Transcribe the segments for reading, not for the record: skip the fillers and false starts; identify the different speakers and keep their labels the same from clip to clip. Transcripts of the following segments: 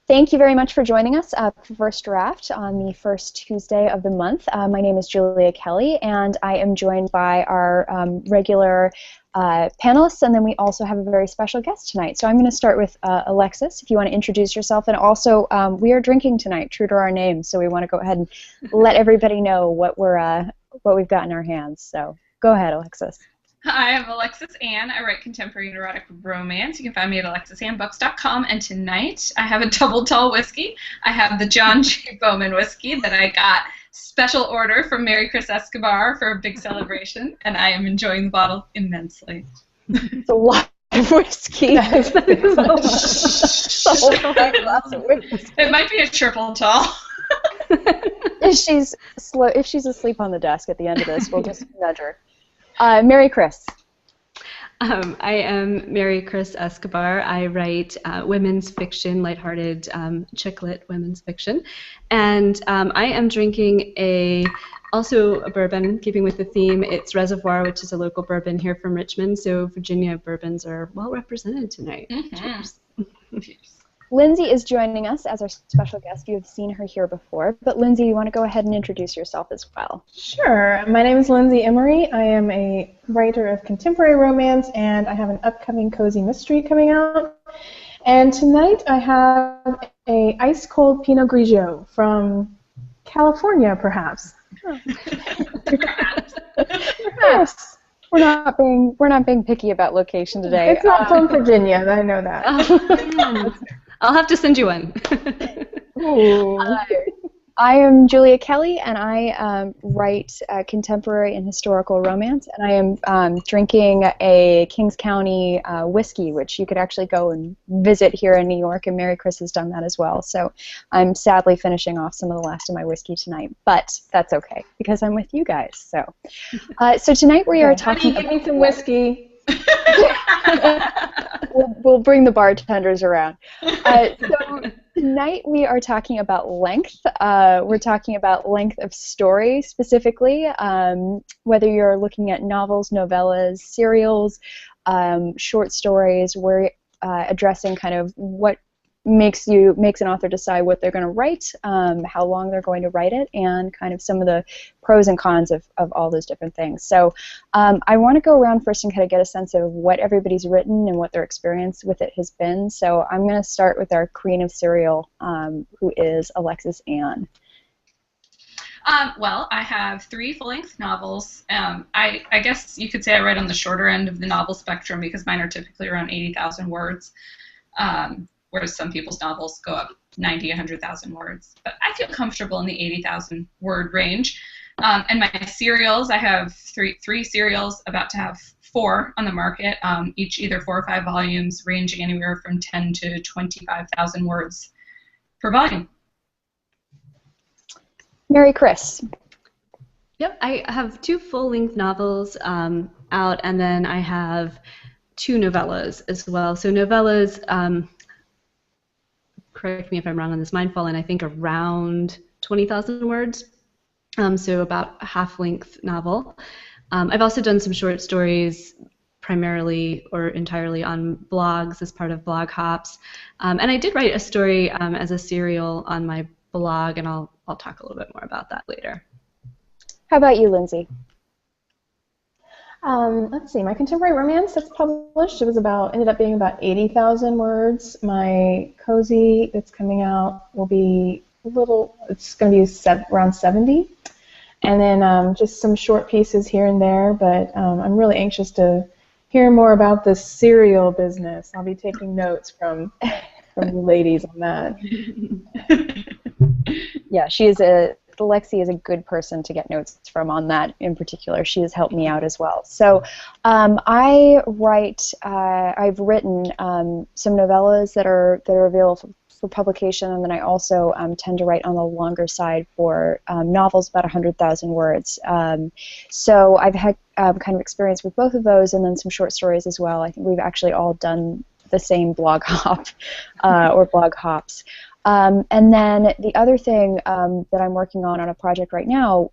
Speaker 1: Thank you very much for joining us for First Draft on the first Tuesday of the month. My name is Julia Kelly, and I am joined by our regular panelists, and then we also have a very special guest tonight. So I'm going to start with Alexis, if you want to introduce yourself. And also, we are drinking tonight, true to our name, so we want to go ahead and let everybody know what we've got in our hands. So go ahead, Alexis.
Speaker 2: Hi, I'm Alexis Ann. I write contemporary and erotic romance. You can find me at alexisannbooks.com. And tonight I have a double tall whiskey. I have the John G. Bowman whiskey that I got special order from Mary Chris Escobar for a big celebration, and I am enjoying the bottle immensely.
Speaker 1: It's a lot of whiskey.
Speaker 2: It might be a triple tall.
Speaker 1: If she's asleep on the desk at the end of this, we'll just nudge her. Mary Chris.
Speaker 3: I am Mary Chris Escobar. I write women's fiction, lighthearted chick lit women's fiction, and I am drinking also a bourbon, keeping with the theme. It's Reservoir, which is a local bourbon here from Richmond. So Virginia bourbons are well represented tonight.
Speaker 2: Mm-hmm.
Speaker 1: Lindsay is joining us as our special guest. You have seen her here before, but Lindsay, you want to go ahead and introduce yourself as well?
Speaker 4: Sure. My name is Lindsay Emory. I am a writer of contemporary romance, and I have an upcoming cozy mystery coming out. And tonight I have a ice-cold Pinot Grigio from California, perhaps.
Speaker 1: Perhaps. We're not being picky about location today.
Speaker 4: It's not from Virginia, I know that.
Speaker 3: I'll have to send you one.
Speaker 1: I am Julia Kelly, and I write contemporary and historical romance, and I am drinking a Kings County whiskey, which you could actually go and visit here in New York, and Mary Chris has done that as well. So I'm sadly finishing off some of the last of my whiskey tonight, but that's okay, because I'm with you guys. So tonight we are talking
Speaker 4: about... Give me some whiskey.
Speaker 1: We'll bring the bartenders around. So tonight we are talking about length. We're talking about length of story specifically, whether you're looking at novels, novellas, serials, short stories. We're addressing kind of what makes an author decide what they're going to write, how long they're going to write it, and kind of some of the pros and cons of all those different things. So I want to go around first and kind of get a sense of what everybody's written and what their experience with it has been. So I'm going to start with our queen of serial, who is Alexis Ann.
Speaker 2: Well, I have 3 full-length novels. I guess you could say I write on the shorter end of the novel spectrum because mine are typically around 80,000 words. Whereas some people's novels go up 90, 100,000 words. But I feel comfortable in the 80,000 word range. And my serials, I have three serials, about to have 4 on the market, each either 4 or 5 volumes, ranging anywhere from 10 to 25,000 words per volume.
Speaker 1: Mary Chris.
Speaker 3: Yep, I have 2 full-length novels out, and then I have 2 novellas as well. So novellas, correct me if I'm wrong on this, mine fall in, I think, around 20,000 words, so about a half-length novel. I've also done some short stories primarily or entirely on blogs as part of Blog Hops, and I did write a story as a serial on my blog, and I'll talk a little bit more about that later.
Speaker 1: How about you, Lindsay?
Speaker 4: Let's see, my contemporary romance that's published, ended up being about 80,000 words. My cozy that's coming out will be it's going to be around 70. And then just some short pieces here and there, but I'm really anxious to hear more about the serial business. I'll be taking notes from you ladies on that.
Speaker 1: Yeah, Lexi is a good person to get notes from on that in particular. She has helped me out as well. So I've written some novellas that are available for publication, and then I also tend to write on the longer side for novels about 100,000 words. So I've had kind of experience with both of those, and then some short stories as well. I think we've actually all done the same blog hop or blog hops. And then the other thing that I'm working on a project right now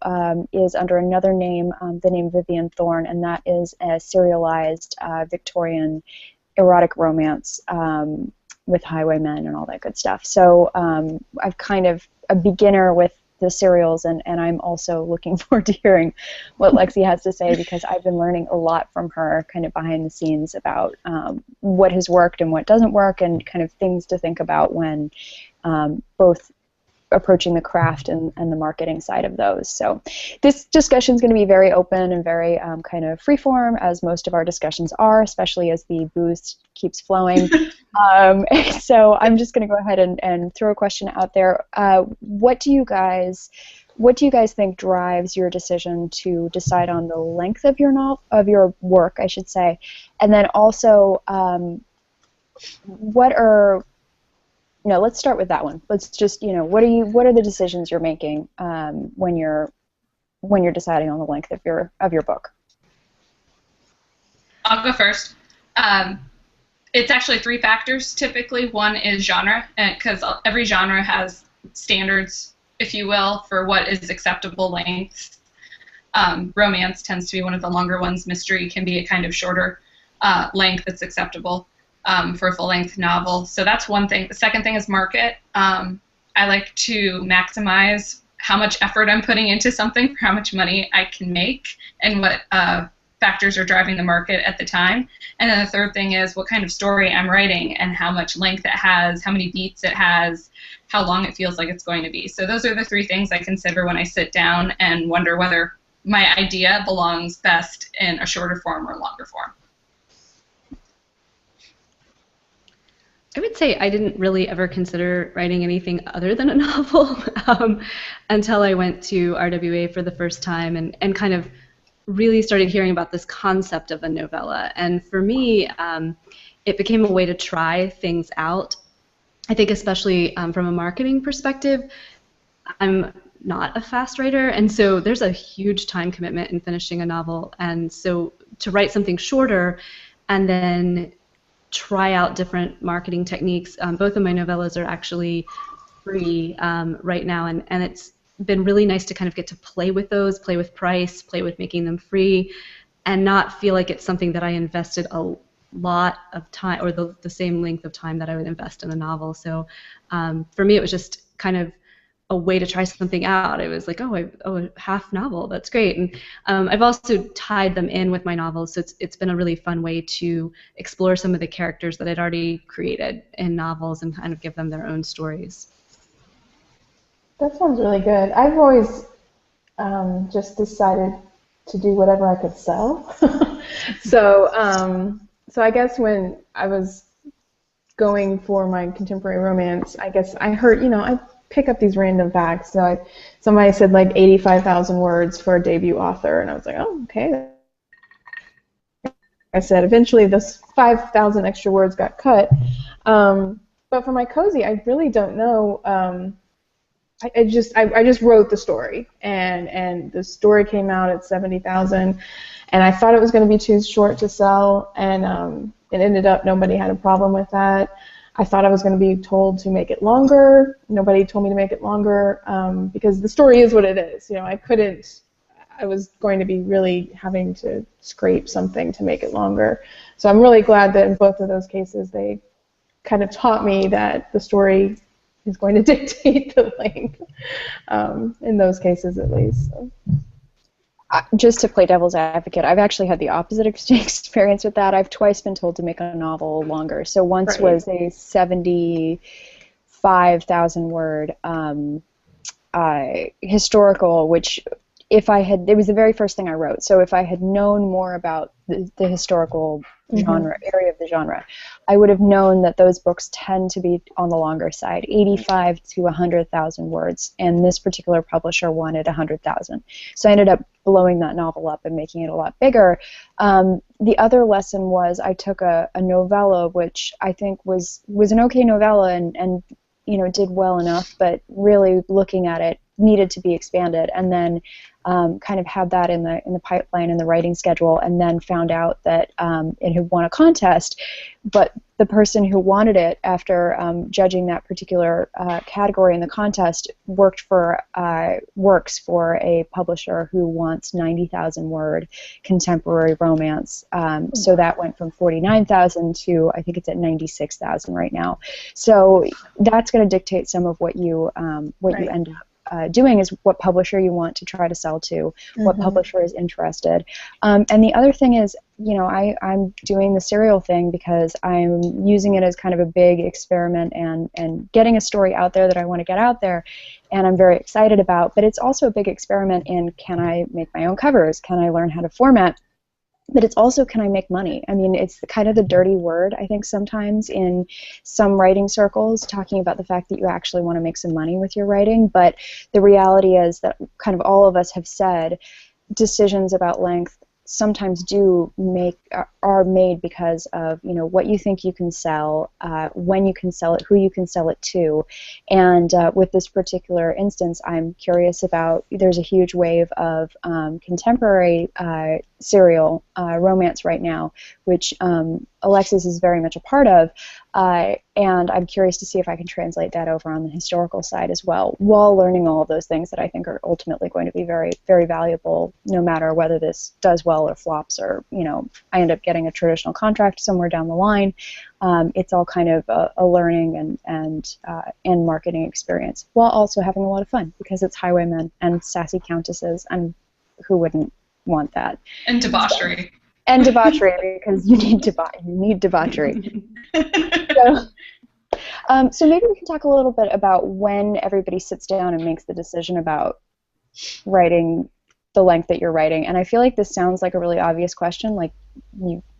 Speaker 1: is under another name, the name Vivian Thorne, and that is a serialized Victorian erotic romance with Highwaymen and all that good stuff. So I've kind of a beginner with the serials, and I'm also looking forward to hearing what Lexi has to say, because I've been learning a lot from her kind of behind the scenes about what has worked and what doesn't work, and kind of things to think about when both approaching the craft and the marketing side of those. So this discussion is going to be very open and very kind of freeform, as most of our discussions are, especially as the booze keeps flowing. So I'm just going to go ahead and throw a question out there. What do you guys think drives your decision to decide on the length of your work, I should say, and then also let's start with that one. Let's just, what are the decisions you're making when you're deciding on the length of your book?
Speaker 2: I'll go first. It's actually 3 factors typically. One is genre, because every genre has standards, if you will, for what is acceptable length. Romance tends to be one of the longer ones. Mystery can be a kind of shorter length that's acceptable for a full-length novel. So that's one thing. The second thing is market. I like to maximize how much effort I'm putting into something for how much money I can make, and what factors are driving the market at the time. And then the third thing is what kind of story I'm writing, and how much length it has, how many beats it has, how long it feels like it's going to be. So those are the 3 things I consider when I sit down and wonder whether my idea belongs best in a shorter form or longer form.
Speaker 3: I would say I didn't really ever consider writing anything other than a novel until I went to RWA for the first time and kind of really started hearing about this concept of a novella. And for me, it became a way to try things out. I think especially from a marketing perspective, I'm not a fast writer, and so there's a huge time commitment in finishing a novel. And so to write something shorter and then try out different marketing techniques. Both of my novellas are actually free right now, and it's been really nice to kind of get to play with those, play with price, play with making them free, and not feel like it's something that I invested a lot of time, or the same length of time that I would invest in a novel. So for me, it was just kind of a way to try something out. It was like, a half novel, that's great. And I've also tied them in with my novels, so it's been a really fun way to explore some of the characters that I'd already created in novels and kind of give them their own stories.
Speaker 4: That sounds really good. I've always just decided to do whatever I could sell. So I guess when I was going for my contemporary romance, I guess I heard, I pick up these random facts. So somebody said like 85,000 words for a debut author, and I was like, oh, okay. I said eventually those 5,000 extra words got cut. But for my cozy, I really don't know. I just wrote the story, and the story came out at 70,000, and I thought it was going to be too short to sell, and it ended up nobody had a problem with that. I thought I was going to be told to make it longer. Nobody told me to make it longer because the story is what it is. I was going to be really having to scrape something to make it longer. So I'm really glad that in both of those cases they kind of taught me that the story is going to dictate the length, in those cases at least. So.
Speaker 1: Just to play devil's advocate, I've actually had the opposite experience with that. I've twice been told to make a novel longer. So once was a 75,000 word historical, which it was the very first thing I wrote. So if I had known more about the historical genre, area of the genre, I would have known that those books tend to be on the longer side, 85 to 100,000 words, and this particular publisher wanted 100,000. So I ended up blowing that novel up and making it a lot bigger. The other lesson was I took a novella, which I think was an okay novella and did well enough, but really looking at it, needed to be expanded, and then kind of had that in the pipeline in the writing schedule, and then found out that it had won a contest, but the person who wanted it, after judging that particular category in the contest, works for a publisher who wants 90,000 word contemporary romance. So that went from 49,000 to, I think it's at 96,000 right now. So that's going to dictate some of what you you end up doing, is what publisher you want to try to sell to, what publisher is interested. And the other thing is, I'm doing the serial thing because I'm using it as kind of a big experiment and getting a story out there that I want to get out there, and I'm very excited about. But it's also a big experiment in, can I make my own covers? Can I learn how to format? But it's also, can I make money? I mean, it's kind of the dirty word, I think, sometimes in some writing circles, talking about the fact that you actually want to make some money with your writing. But the reality is that kind of all of us have said decisions about length sometimes are made because of what you think you can sell, when you can sell it, who you can sell it to, and with this particular instance, I'm curious about. There's a huge wave of contemporary serial romance right now, which Alexis is very much a part of, and I'm curious to see if I can translate that over on the historical side as well, while learning all of those things that I think are ultimately going to be very, very valuable, no matter whether this does well or flops, or I end up getting a traditional contract somewhere down the line. It's all kind of a learning and marketing experience, while also having a lot of fun, because it's highwaymen and sassy countesses, and who wouldn't want that?
Speaker 2: And debauchery.
Speaker 1: And debauchery, because you need debauchery. So maybe we can talk a little bit about when everybody sits down and makes the decision about writing the length that you're writing. And I feel like this sounds like a really obvious question, like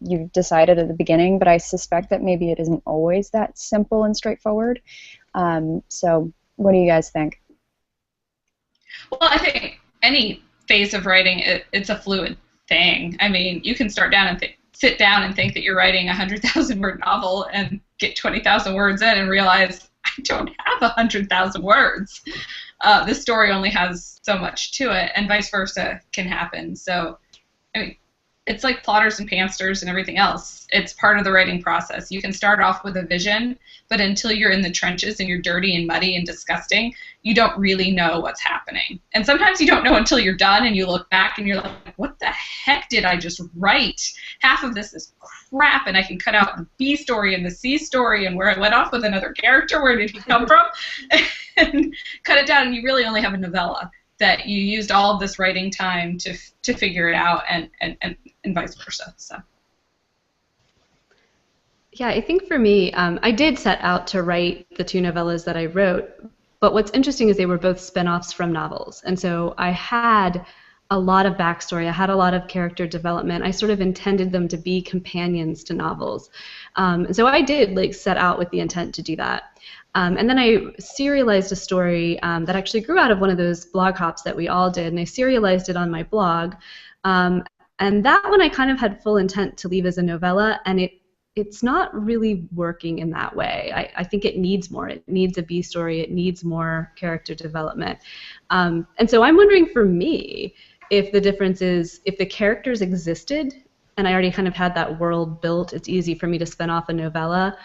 Speaker 1: you've decided at the beginning, but I suspect that maybe it isn't always that simple and straightforward. So what do you guys think?
Speaker 2: Well, I think any phase of writing, it's a fluid thing. I mean, you can sit down and think that you're writing a 100,000 word novel and get 20,000 words in and realize, I don't have 100,000 words. This story only has so much to it, and vice versa can happen. So, I mean, it's like plotters and pansters and everything else. It's part of the writing process. You can start off with a vision, but until you're in the trenches and you're dirty and muddy and disgusting, you don't really know what's happening. And sometimes you don't know until you're done and you look back and you're like, what the heck did I just write? Half of this is crap, and I can cut out the B story and the C story and where I went off with another character, where did he come from? And cut it down, and you really only have a novella that you used all of this writing time to figure it out, and vice versa. So.
Speaker 3: Yeah, I think for me, I did set out to write the two novellas that I wrote, but what's interesting is they were both spin-offs from novels, and so I had a lot of backstory, I had a lot of character development. I sort of intended them to be companions to novels. And so I did set out with the intent to do that. And then I serialized a story that actually grew out of one of those blog hops that we all did, and I serialized it on my blog. And that one I kind of had full intent to leave as a novella, and it's not really working in that way. I think it needs more. It needs a B story. It needs more character development. And so I'm wondering, for me, if the difference is, if the characters existed and I already kind of had that world built, it's easy for me to spin off a novella.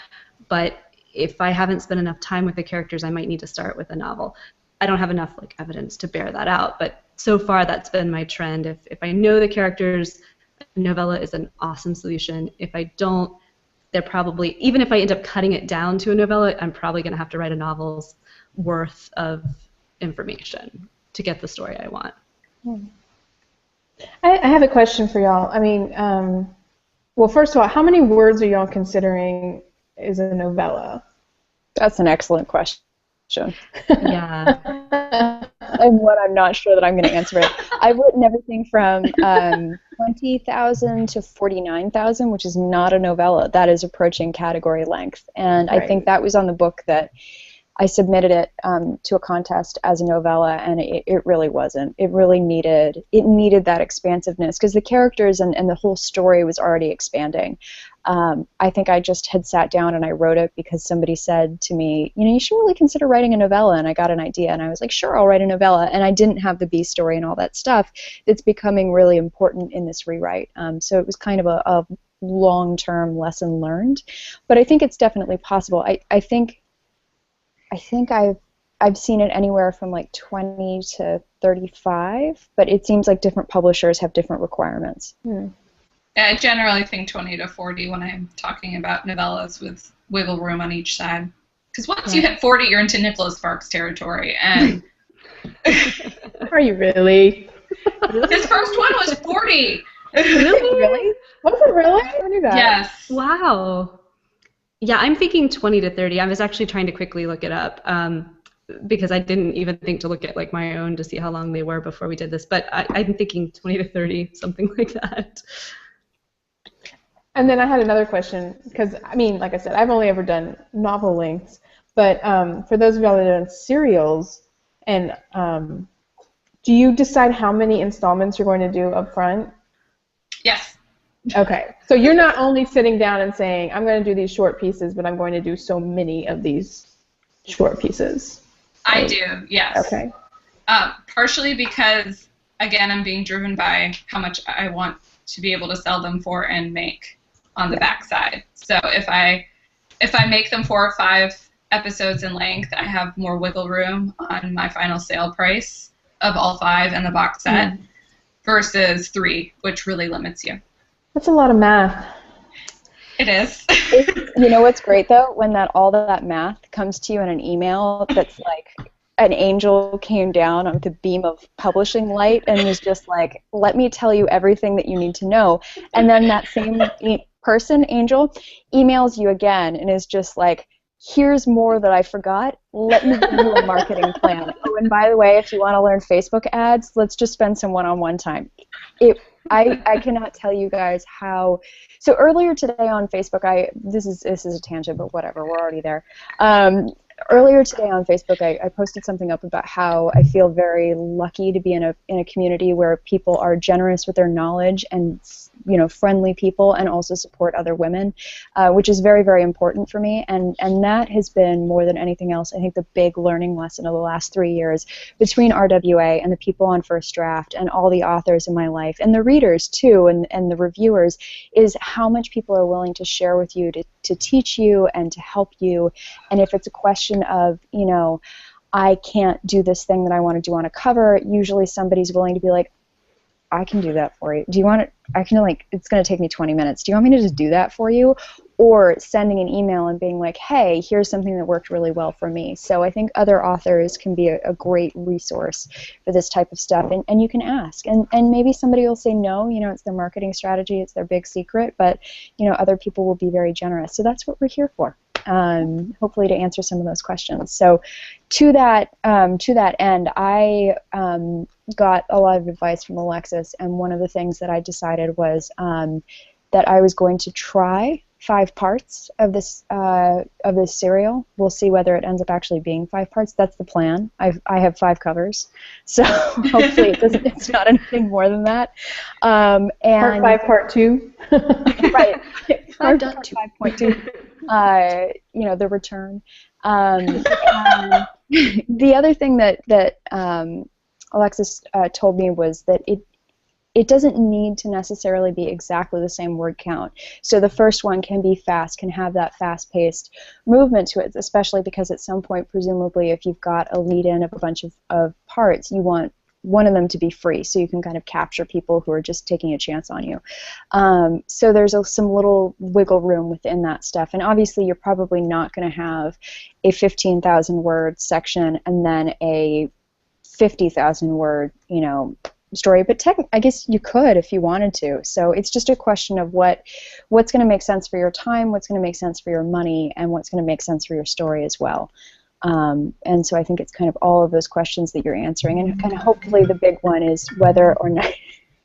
Speaker 3: But if I haven't spent enough time with the characters, I might need to start with a novel. I don't have enough evidence to bear that out, but so far that's been my trend. If I know the characters, a novella is an awesome solution. If I don't, they're probably, even if I end up cutting it down to a novella, I'm probably going to have to write a novel's worth of information to get the story I want.
Speaker 4: I have a question for y'all. I mean, well, first of all, how many words are y'all considering is a novella?
Speaker 1: That's an excellent question.
Speaker 3: Yeah.
Speaker 1: And what I'm not sure that I'm going to answer it. I've written everything from 20,000 to 49,000, which is not a novella. That is approaching category length. And right. I think that was on the book that I submitted it to a contest as a novella, and it really wasn't. It really needed that expansiveness, because the characters and the whole story was already expanding. I think I just had sat down and I wrote it because somebody said to me, you should really consider writing a novella, and I got an idea, and I was like, sure, I'll write a novella, and I didn't have the B story and all that stuff that's becoming really important in this rewrite. So it was kind of a long-term lesson learned, but I think it's definitely possible. I think I've seen it anywhere from like 20 to 35, but it seems like different publishers have different requirements.
Speaker 2: Yeah, I generally think 20 to 40 when I'm talking about novellas with wiggle room on each side. Because once you hit 40, you're into Nicholas Sparks territory. And
Speaker 4: Are you really?
Speaker 2: his first one was 40.
Speaker 1: Really?
Speaker 4: Was it really? I knew that.
Speaker 2: Yes.
Speaker 3: Wow. Yeah, I'm thinking 20 to 30. I was actually trying to quickly look it up because I didn't even think to look at like my own to see how long they were before we did this. But I'm thinking 20 to 30, something like that.
Speaker 4: And then I had another question, because, I mean, like I said, I've only ever done novel lengths, but for those of y'all that have done serials, and do you decide how many installments you're going to do up front?
Speaker 2: Yes.
Speaker 4: Okay. So you're not only sitting down and saying, I'm going to do these short pieces, but I'm going to do so many of these short pieces.
Speaker 2: I do, yes.
Speaker 4: Okay.
Speaker 2: Partially because, again, I'm being driven by how much I want to be able to sell them for and make on the backside. So if I make them 4 or 5 episodes in length, I have more wiggle room on my final sale price of all 5 in the box set versus 3, which really limits you.
Speaker 4: That's a lot of math.
Speaker 2: It is.
Speaker 1: You know what's great though? When all that math comes to you in an email that's like an angel came down on the beam of publishing light and was just like, let me tell you everything that you need to know. And then that same person, angel, emails you again and is just like, here's more that I forgot. Let me give you a marketing plan. Oh, and by the way, if you want to learn Facebook ads, let's just spend some one-on-one time. I cannot tell you guys how. So earlier today on Facebook, this is a tangent, but whatever, we're already there. Earlier today on Facebook, I posted something up about how I feel very lucky to be in a community where people are generous with their knowledge and friendly people, and also support other women, which is very, very important for me. And that has been, more than anything else, I think the big learning lesson of the last 3 years between RWA and the people on First Draft and all the authors in my life and the readers too and the reviewers is how much people are willing to share with you, to teach you and to help you. And if it's a question of, I can't do this thing that I want to do on a cover, usually somebody's willing to be like, I can do that for you. Do you want it? It's going to take me 20 minutes. Do you want me to just do that for you? Or sending an email and being like, hey, here's something that worked really well for me. So I think other authors can be a great resource for this type of stuff. And you can ask. And maybe somebody will say no, it's their marketing strategy, it's their big secret, but, other people will be very generous. So that's what we're here for. Hopefully to answer some of those questions. So to that end, I got a lot of advice from Alexis, and one of the things that I decided was that I was going to try 5 parts of this serial. We'll see whether it ends up actually being 5 parts. That's the plan. I have 5 covers, so hopefully it's not anything more than that. And
Speaker 4: Part 5, Part 2.
Speaker 1: Right. Part 5.2. The return. And the other thing that Alexis told me was that it doesn't need to necessarily be exactly the same word count. So the first one can be fast, can have that fast-paced movement to it, especially because at some point, presumably, if you've got a lead-in of a bunch of parts, you want one of them to be free, so you can kind of capture people who are just taking a chance on you. So there's some little wiggle room within that stuff, and obviously you're probably not going to have a 15,000 word section and then a 50,000 word, story, but I guess you could if you wanted to. So it's just a question of what's going to make sense for your time, what's going to make sense for your money, and what's going to make sense for your story as well. And so I think it's kind of all of those questions that you're answering, and hopefully the big one is whether or not.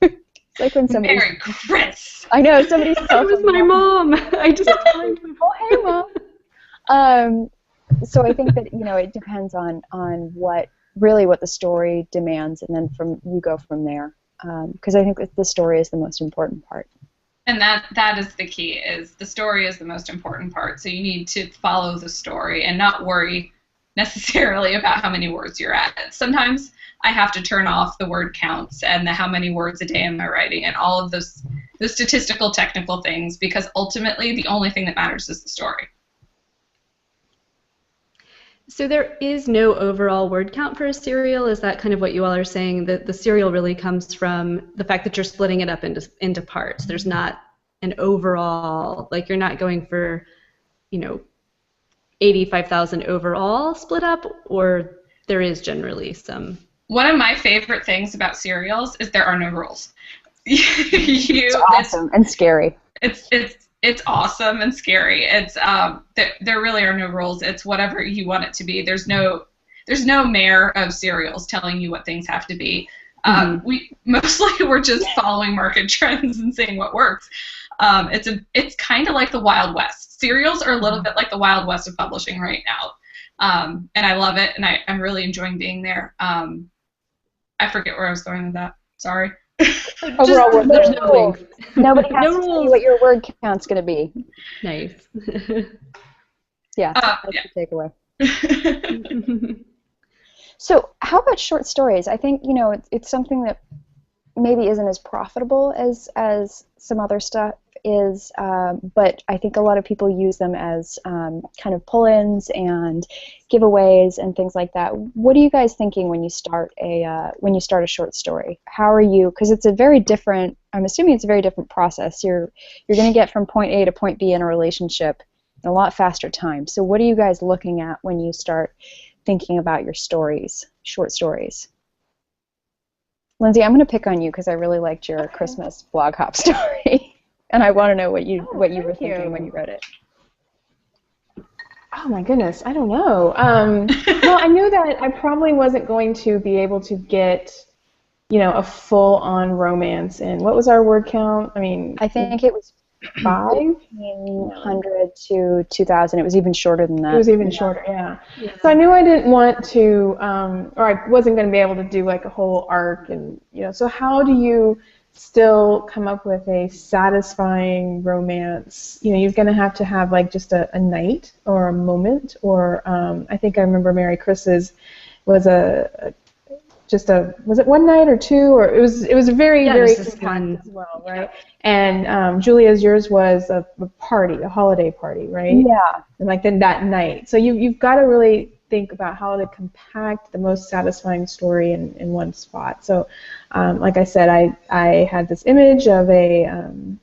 Speaker 1: It's like when somebody.
Speaker 2: Merry Chris.
Speaker 1: I know somebody's.
Speaker 3: That was my mom. I just.
Speaker 1: Oh, hey, Mom. So I think that it depends on what the story demands, and then you go from there. Because I think that the story is the most important part.
Speaker 2: And that is the key, is the story is the most important part. So you need to follow the story and not worry necessarily about how many words you're at. Sometimes I have to turn off the word counts and the how many words a day am I writing and all of those statistical technical things, because ultimately the only thing that matters is the story.
Speaker 3: So there is no overall word count for a serial. Is that kind of what you all are saying? That the serial really comes from the fact that you're splitting it up into parts. There's not an overall, like you're not going for, 85,000 overall split up, or there is generally some.
Speaker 2: One of my favorite things about serials is there are no rules.
Speaker 1: It's awesome and scary.
Speaker 2: It's awesome and scary. It's there really are no rules. It's whatever you want it to be. There's no mayor of serials telling you what things have to be. We mostly we're just following market trends and seeing what works. It's kind of like the Wild West. Serials are a little bit like the Wild West of publishing right now, and I love it, and I'm really enjoying being there. I forget where I was going with that. Sorry.
Speaker 1: Overall,
Speaker 3: there's no rules.
Speaker 1: Nobody has to tell you what your word count's going to be.
Speaker 3: Nice.
Speaker 1: Yeah, that's the takeaway. So how about short stories? I think, it's something that maybe isn't as profitable as some other stuff is, but I think a lot of people use them as kind of pull-ins and giveaways and things like that. What are you guys thinking when you start a short story? How are you? Because it's a very different. I'm assuming it's a very different process. You're going to get from point A to point B in a relationship in a lot faster time. So what are you guys looking at when you start thinking about your stories, short stories? Lindsay, I'm going to pick on you because I really liked your Christmas blog hop story, and I want to know what you were thinking when you read it.
Speaker 4: Oh my goodness, I don't know. Well, I knew that I probably wasn't going to be able to get, a full-on romance in. What was our word count?
Speaker 1: I think it was 1,500 to 2,000. It was even shorter than that.
Speaker 4: It was even shorter, yeah. So I knew I didn't want to, or I wasn't going to be able to do like a whole arc, and so how do you still come up with a satisfying romance? You're going to have like just a night or a moment, or I think I remember Mary Chris's was was it one night or two, or it was very compact as well, right? And Julia's, yours was a party, a holiday party, right?
Speaker 1: Yeah.
Speaker 4: And like then that night, so you've got to really think about how to compact the most satisfying story in one spot. So, like I said, I had this image of an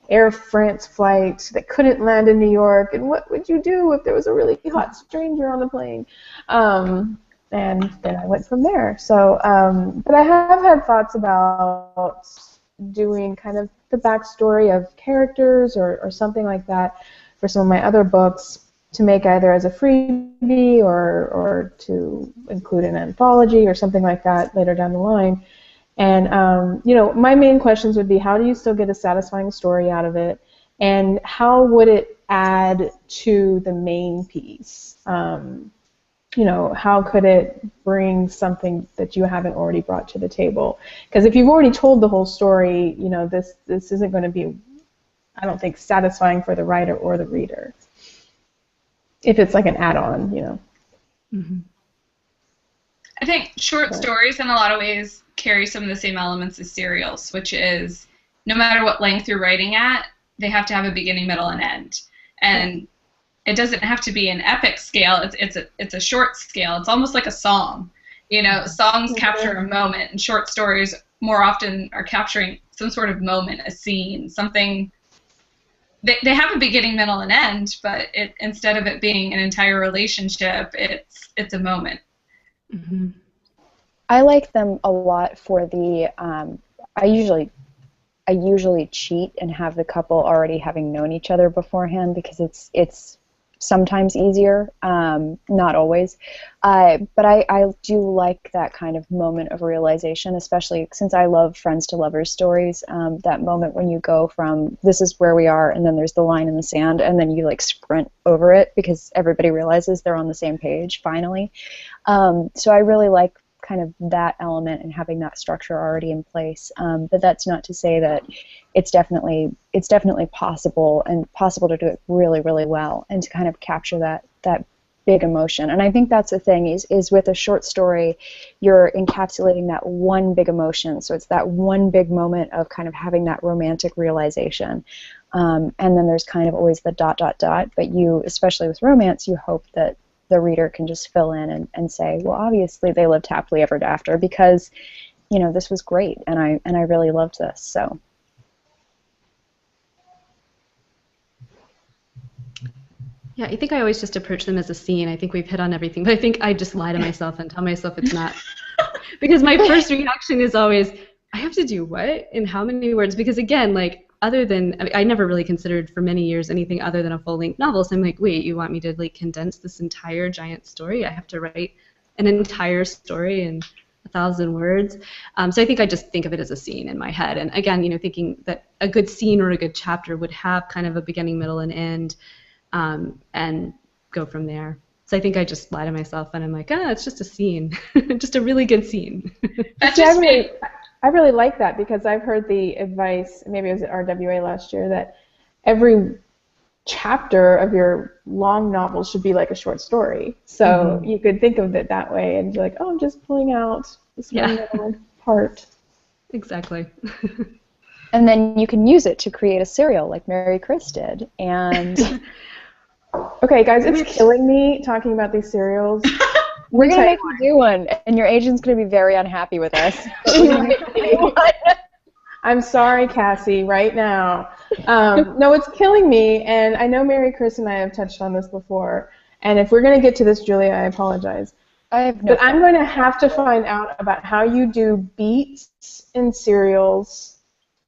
Speaker 4: Air France flight that couldn't land in New York, and what would you do if there was a really hot stranger on the plane? And then I went from there. So, but I have had thoughts about doing kind of the backstory of characters or something like that for some of my other books, to make either as a freebie or to include an anthology or something like that later down the line. And, my main questions would be, how do you still get a satisfying story out of it? And how would it add to the main piece? How could it bring something that you haven't already brought to the table? Because if you've already told the whole story, this isn't going to be, I don't think, satisfying for the writer or the reader. If it's like an add-on,
Speaker 3: Mm-hmm.
Speaker 2: I think short stories in a lot of ways carry some of the same elements as serials, which is no matter what length you're writing at, they have to have a beginning, middle, and end. And it doesn't have to be an epic scale. It's a short scale. It's almost like a song. Songs capture a moment, and short stories more often are capturing some sort of moment, a scene, something. They have a beginning, middle, and end, but instead of it being an entire relationship, it's a moment.
Speaker 3: Mm-hmm.
Speaker 1: I like them a lot for the. I usually cheat and have the couple already having known each other beforehand, because it's sometimes easier, not always. But I do like that kind of moment of realization, especially since I love friends to lovers stories. That moment when you go from this is where we are, and then there's the line in the sand, and then you like sprint over it because everybody realizes they're on the same page finally. So I really like kind of that element and having that structure already in place. But that's not to say that it's definitely possible to do it really, really well and to kind of capture that big emotion. And I think that's the thing is with a short story, you're encapsulating that one big emotion. So it's that one big moment of kind of having that romantic realization. And then there's kind of always the ... But you, especially with romance, you hope that the reader can just fill in and say, well, obviously they lived happily ever after because, this was great and I really loved this. So.
Speaker 3: Yeah, I think I always just approach them as a scene. I think we've hit on everything, but I think I just lie to myself and tell myself it's not. Because my first reaction is always, I have to do what? In how many words? Because again, like, I never really considered for many years anything other than a full-length novel. So I'm like, wait, you want me to like condense this entire giant story? I have to write an entire story in 1,000 words. So I think I just think of it as a scene in my head. And again, thinking that a good scene or a good chapter would have kind of a beginning, middle, and end. And go from there. So I think I just lie to myself and I'm like, it's just a scene. Just a really good scene.
Speaker 4: I really like that because I've heard the advice, maybe it was at RWA last year, that every chapter of your long novel should be like a short story. So you could think of it that way and be like, I'm just pulling out this one little part.
Speaker 3: Exactly.
Speaker 1: And then you can use it to create a serial like Mary Chris did. And
Speaker 4: okay, guys, it's killing me talking about these serials.
Speaker 1: We're going to make you do one, and your agent's going to be very unhappy with us.
Speaker 4: I'm sorry, Cassie, right now. No, it's killing me, and I know Mary Chris and I have touched on this before, and if we're going to get to this, Julia, I apologize. But I'm going to have to find out about how you do beats in serials,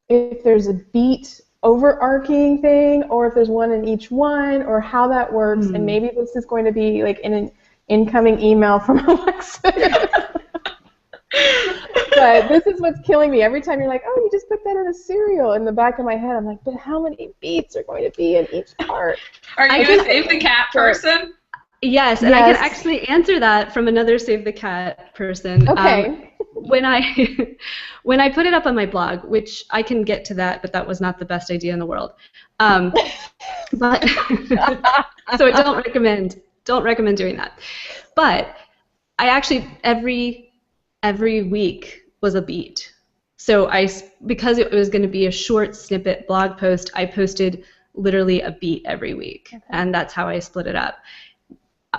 Speaker 4: if there's a beat overarching thing, or if there's one in each one, or how that works, and maybe this is going to be like in an incoming email from Alexa. But this is what's killing me. Every time you're like, you just put that in a serial, in the back of my head, I'm like, but how many beats are going to be in each part?
Speaker 2: Are you a Save the Cat person?
Speaker 3: Yes, and I can actually answer that from another Save the Cat person.
Speaker 4: Okay.
Speaker 3: When I put it up on my blog, which I can get to that, but that was not the best idea in the world. But so I don't recommend doing that. But I actually every week was a beat. So because it was going to be a short snippet blog post, I posted literally a beat every week, and that's how I split it up.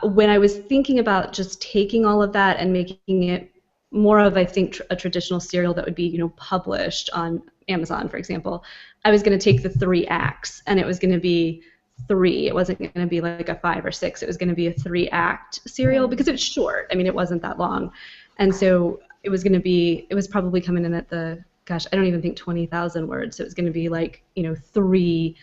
Speaker 3: When I was thinking about just taking all of that and making it more of, I think, a traditional serial that would be, published on Amazon, for example, I was going to take the 3 acts, and it was going to be 3. It wasn't going to be like a 5 or 6. It was going to be a 3-act serial because it's short. I mean, it wasn't that long, and so it was probably coming in at I don't even think 20,000 words. So it was going to be like 3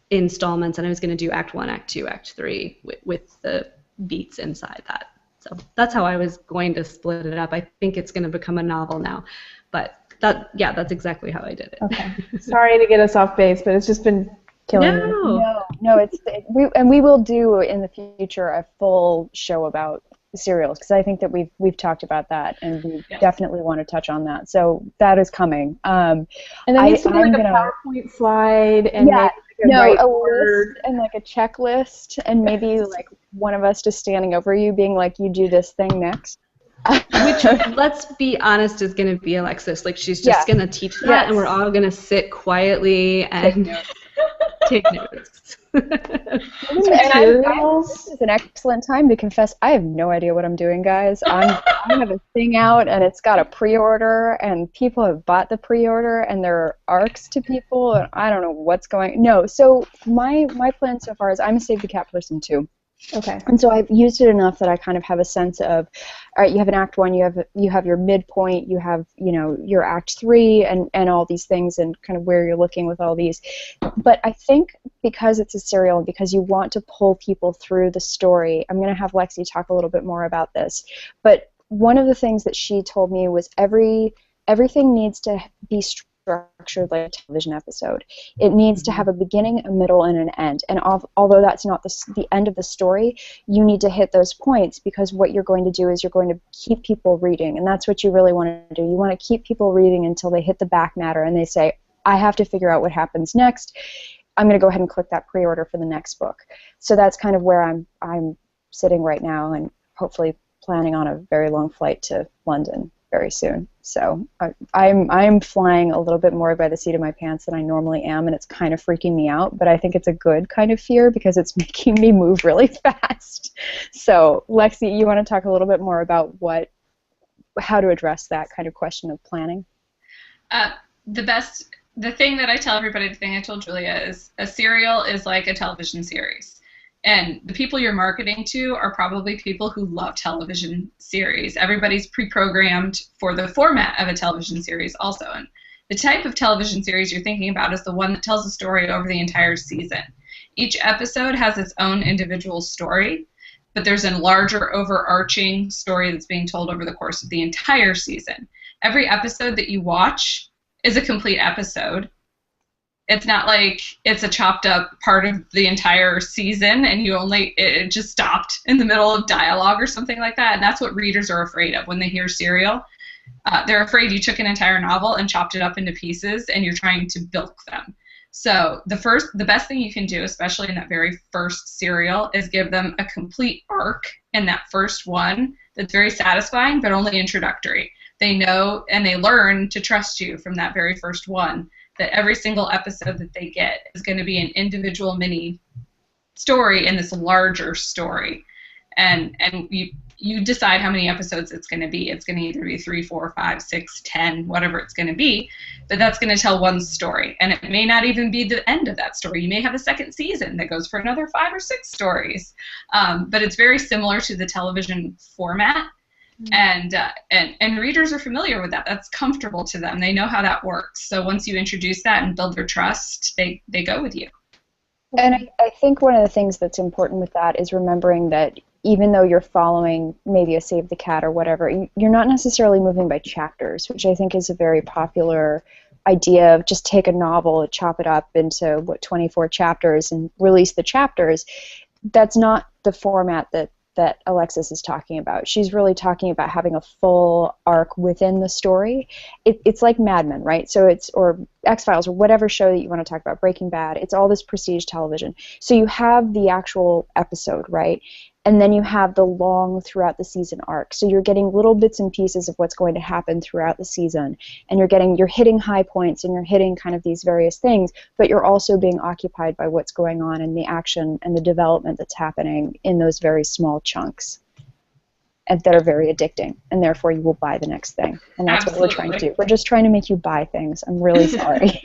Speaker 3: installments, and I was going to do Act 1, Act 2, Act 3 with the beats inside that. So that's how I was going to split it up. I think it's going to become a novel now, but that's exactly how I did it.
Speaker 4: Okay. Sorry to get us off base, but it's just been killing me.
Speaker 1: No, we will do in the future a full show about serials because I think that we've talked about that and we definitely want to touch on that. So that is coming. And
Speaker 4: there needs to be like a PowerPoint slide and
Speaker 1: a list and like a checklist and maybe like one of us just standing over you being like, you do this thing next.
Speaker 3: Which, let's be honest, is going to be Alexis. Like, she's just going to teach that, and we're all going to sit quietly and take notes.
Speaker 1: This is an excellent time to confess I have no idea what I'm doing, guys. I have a thing out, and it's got a pre-order, and people have bought the pre-order, and there are arcs to people, and I don't know what's going. No, so my plan so far is I'm a Save the Cat person too.
Speaker 4: Okay.
Speaker 1: And so I've used it enough that I kind of have a sense of, all right, you have an Act 1, you have your midpoint, you have your Act 3, and all these things, and kind of where you're looking with all these. But I think because it's a serial and because you want to pull people through the story, I'm going to have Lexi talk a little bit more about this. But one of the things that she told me was everything needs to be structured like a television episode. It needs to have a beginning, a middle, and an end. And although that's not the end of the story, you need to hit those points, because what you're going to do is you're going to keep people reading, and that's what you really want to do. You want to keep people reading until they hit the back matter and they say, I have to figure out what happens next. I'm going to go ahead and click that pre-order for the next book. So that's kind of where I'm sitting right now, and hopefully planning on a very long flight to London very soon. So I'm flying a little bit more by the seat of my pants than I normally am, and it's kind of freaking me out, but I think it's a good kind of fear because it's making me move really fast. So Lexi, you want to talk a little bit more about how to address that kind of question of planning?
Speaker 2: The thing that I tell everybody, the thing I told Julia, is a serial is like a television series. And the people you're marketing to are probably people who love television series. Everybody's pre-programmed for the format of a television series also. And the type of television series you're thinking about is the one that tells a story over the entire season. Each episode has its own individual story, but there's a larger overarching story that's being told over the course of the entire season. Every episode that you watch is a complete episode. It's not like it's a chopped up part of the entire season and it just stopped in the middle of dialogue or something like that. And that's what readers are afraid of when they hear serial. They're afraid you took an entire novel and chopped it up into pieces and you're trying to bilk them. So the best thing you can do, especially in that very first serial, is give them a complete arc in that first one that's very satisfying but only introductory. They know and they learn to trust you from that very first one, that every single episode that they get is going to be an individual mini story in this larger story. And you decide how many episodes it's going to be. It's going to either be 3, 4, 5, 6, 10, whatever it's going to be, but that's going to tell one story. And it may not even be the end of that story. You may have a second season that goes for another 5 or 6 stories. But it's very similar to the television format. And readers are familiar with that. That's comfortable to them. They know how that works. So once you introduce that and build their trust, they go with you.
Speaker 1: And I think one of the things that's important with that is remembering that even though you're following maybe a Save the Cat or whatever, you're not necessarily moving by chapters, which I think is a very popular idea of just take a novel, chop it up into 24 chapters and release the chapters. That's not the format that Alexis is talking about. She's really talking about having a full arc within the story. It's like Mad Men, right? So or X-Files, or whatever show that you want to talk about, Breaking Bad. It's all this prestige television. So you have the actual episode, right? And then you have the long throughout the season arc. So you're getting little bits and pieces of what's going to happen throughout the season. And you're hitting high points and you're hitting kind of these various things, but you're also being occupied by what's going on in the action and the development that's happening in those very small chunks. And that are very addicting, and therefore you will buy the next thing. And that's Absolutely. What we're trying to do. We're just trying to make you buy things. I'm really sorry.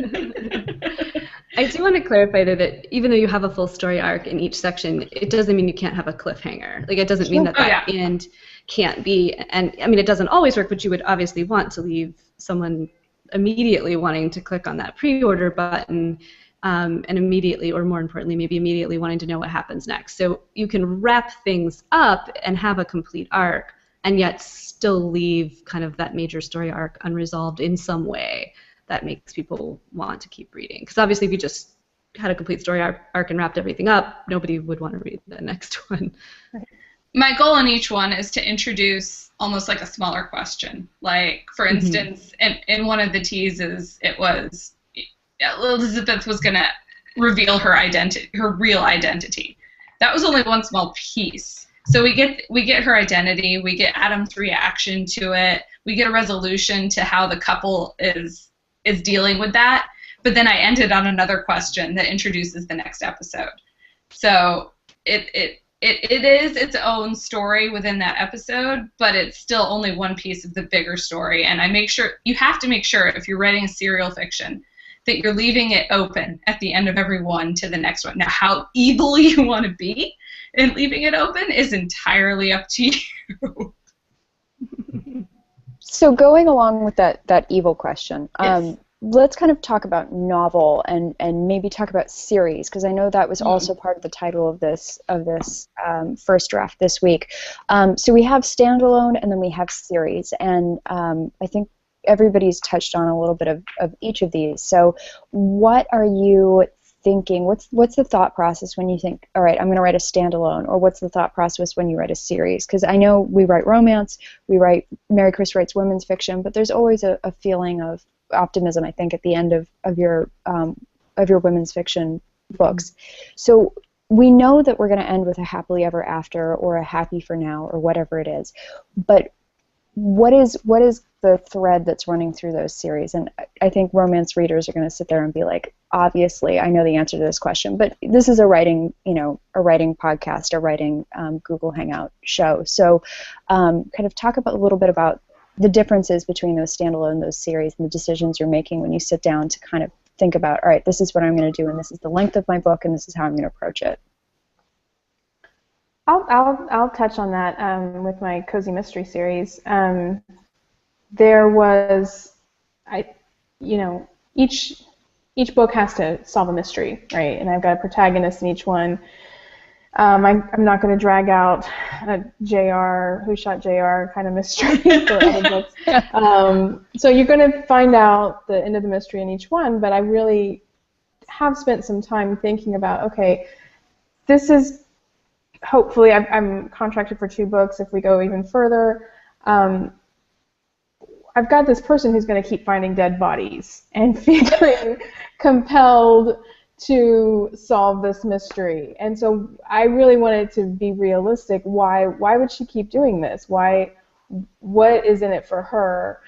Speaker 3: I do want to clarify, though, that even though you have a full story arc in each section, it doesn't mean you can't have a cliffhanger. Like, it doesn't mean that end can't be, and I mean, it doesn't always work, but you would obviously want to leave someone immediately wanting to click on that pre-order button, and immediately, or more importantly, maybe immediately wanting to know what happens next. So you can wrap things up and have a complete arc, and yet still leave kind of that major story arc unresolved in some way that makes people want to keep reading. Because obviously if you just had a complete story arc and wrapped everything up, nobody would want to read the next one.
Speaker 2: My goal in each one is to introduce almost like a smaller question. Like, for instance, in one of the teases, it was Elizabeth was going to reveal her identity, her real identity. That was only one small piece. So we get her identity, we get Adam's reaction to it, we get a resolution to how the couple is dealing with that, but then I ended on another question that introduces the next episode. So it is its own story within that episode, but it's still only one piece of the bigger story. And you have to make sure if you're writing a serial fiction that you're leaving it open at the end of every one to the next one. Now, how evil you want to be in leaving it open is entirely up to you.
Speaker 1: So going along with that evil question,
Speaker 2: Yes.
Speaker 1: Let's kind of talk about novel and maybe talk about series, because I know that was also part of the title of this first draft this week. So we have standalone and then we have series, and I think everybody's touched on a little bit of each of these. So what are you thinking? What's the thought process when you think, all right, I'm going to write a standalone, or what's the thought process when you write a series? Because I know we write romance, Mary Chris writes women's fiction, but there's always a feeling of optimism, I think, at the end of your women's fiction books. So we know that we're going to end with a happily ever after or a happy for now or whatever it is, but what is the thread that's running through those series? And I think romance readers are going to sit there and be like, obviously, I know the answer to this question, but this is a writing podcast, a writing Google Hangout show. So kind of talk a little bit about the differences between those standalone, those series, and the decisions you're making when you sit down to kind of think about, all right, this is what I'm going to do, and this is the length of my book, and this is how I'm going to approach it.
Speaker 4: I'll touch on that with my cozy mystery series. There was, each book has to solve a mystery, right? And I've got a protagonist in each one. I'm not going to drag out a JR, who shot JR kind of mystery for other books. So you're going to find out the end of the mystery in each one, but I really have spent some time thinking about, okay, this is, hopefully, I'm contracted for 2 books. If we go even further, I've got this person who's going to keep finding dead bodies and feeling compelled to solve this mystery. And so I really wanted to be realistic. Why would she keep doing this? What is in it for her?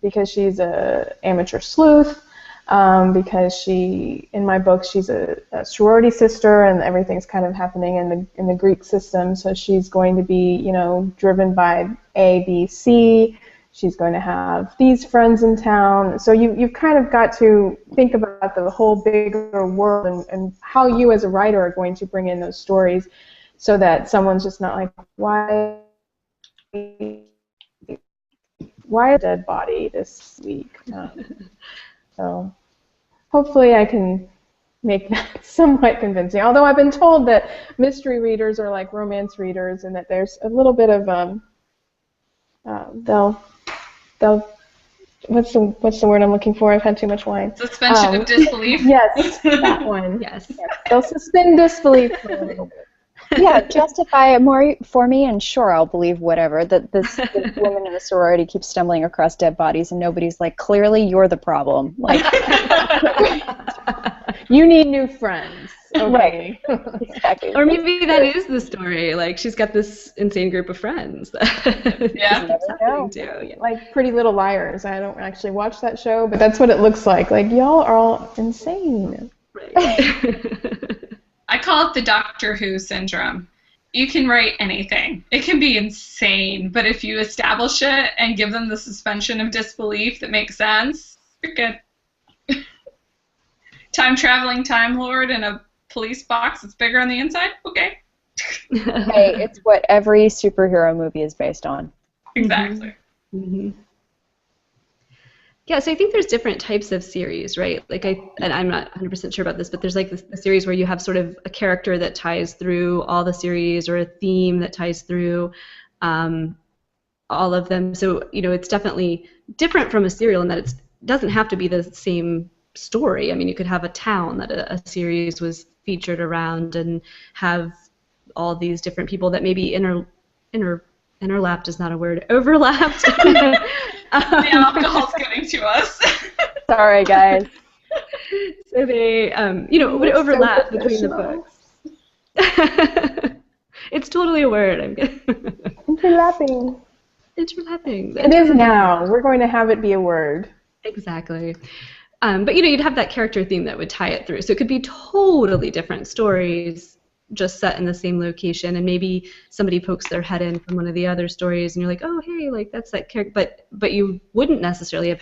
Speaker 4: Because she's a amateur sleuth. Because in my book, she's a sorority sister, and everything's kind of happening in the Greek system. So she's going to be, driven by A, B, C. She's going to have these friends in town. So you've kind of got to think about the whole bigger world and how you as a writer are going to bring in those stories so that someone's just not like, why a dead body this week? So hopefully I can make that somewhat convincing. Although I've been told that mystery readers are like romance readers, and that there's a little bit of they'll what's the word I'm looking for? I've had too much wine.
Speaker 2: Suspension of disbelief.
Speaker 4: Yes, that one.
Speaker 3: Yes.
Speaker 4: They'll suspend disbelief for a little bit.
Speaker 1: Yeah, justify it more for me, and sure, I'll believe whatever. That this woman in the sorority keeps stumbling across dead bodies, and nobody's like, clearly you're the problem. Like,
Speaker 4: you need new friends. Okay.
Speaker 1: Right. Exactly.
Speaker 3: Or maybe that is the story. Like, she's got this insane group of friends.
Speaker 2: Yeah.
Speaker 3: Yeah.
Speaker 4: Like Pretty Little Liars. I don't actually watch that show, but that's what it looks like. Like, y'all are all insane.
Speaker 3: Right.
Speaker 2: I call it the Doctor Who syndrome. You can write anything. It can be insane, but if you establish it and give them the suspension of disbelief that makes sense, you're good. Time-traveling Time Lord in a police box that's bigger on the inside? Okay.
Speaker 1: Hey, it's what every superhero movie is based on.
Speaker 2: Exactly.
Speaker 3: Mm-hmm. Yeah, so I think there's different types of series, right? Like and I'm not 100% sure about this, but there's like the series where you have sort of a character that ties through all the series, or a theme that ties through all of them. So, it's definitely different from a serial in that it doesn't have to be the same story. I mean, you could have a town that a series was featured around, and have all these different people that maybe interlapped is not a word, overlapped.
Speaker 2: The alcohol's getting to us.
Speaker 1: Sorry, guys.
Speaker 3: So they, would overlap between the books. It's totally a word. I'm getting
Speaker 4: Interlapping.
Speaker 3: Interlapping.
Speaker 4: It is now. We're going to have it be a word.
Speaker 3: Exactly. But you'd have that character theme that would tie it through. So it could be totally different stories, just set in the same location, and maybe somebody pokes their head in from one of the other stories, and you're like, oh, hey, like that's that character. But you wouldn't necessarily